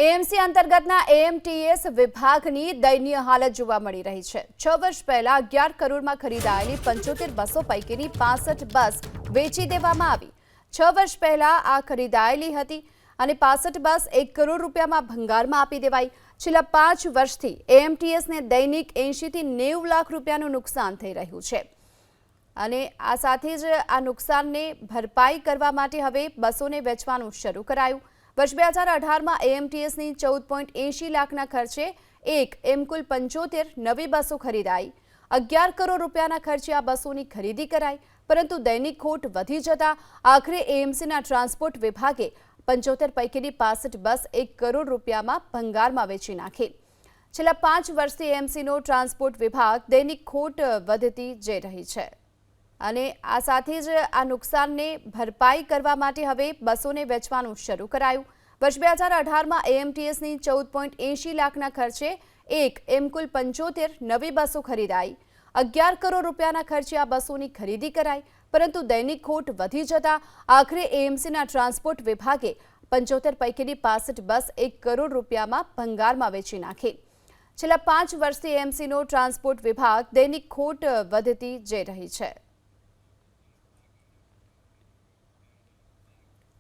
AMC અંતર્ગતના AMTS વિભાગની દયનીય હાલત જોવા મળી રહી છે। 6 વર્ષ પહેલા 11 કરોડમાં ખરીદાયેલી 75 બસો પૈકીની 65 બસ વેચી દેવામાં આવી। 6 વર્ષ પહેલા આ ખરીદાયેલી હતી અને 65 બસ 1 કરોડ રૂપિયામાં ભંગારમાં આપી દેવાઈ। છેલ્લા 5 વર્ષથી એએમટીએસને દૈનિક 80 થી 90 લાખ રૂપિયાનું નુકસાન થઈ રહ્યું છે અને આ સાથે જ આ નુકસાનને ભરપાઈ કરવા માટે હવે બસોને વેચવાનું શરૂ કરાયું। વર્ષ 2018માં એએમટીએસની 14.80 લાખના ખર્ચે એમ કુલ 75 નવી બસો ખરીદાઈ। 11 કરોડ રૂપિયાના ખર્ચે આ બસોની ખરીદી કરાઈ, પરંતુ દૈનિક ખોટ વધી જતા આખરે એએમસીના ટ્રાન્સપોર્ટ વિભાગે 75 પૈકીની 65 બસ 1 કરોડ રૂપિયામાં ભંગારમાં વેચી નાખી। છેલ્લા 5 વર્ષથી એએમસીનો ટ્રાન્સપોર્ટ વિભાગ દૈનિક ખોટ વધતી જઈ રહી છે અને આ સાથે જ આ નુકસાનને ભરપાઈ કરવા માટે હવે બસોને વેચવાનું શરૂ કરાયું। વર્ષ 2018માં એએમટીએસની 14.80 લાખના ખર્ચે એમ કુલ 75 નવી બસો ખરીદાઈ। 11 કરોડ રૂપિયાના ખર્ચે આ બસોની ખરીદી કરાઈ, પરંતુ દૈનિક ખોટ વધી જતા આખરે એએમસીના ટ્રાન્સપોર્ટ વિભાગે 75 પૈકીની 65 બસ 1 કરોડ રૂપિયામાં ભંગારમાં વેચી નાખી। છેલ્લા 5 વર્ષથી એએમસીનો ટ્રાન્સપોર્ટ વિભાગ દૈનિક ખોટ વધતી જઈ રહી છે।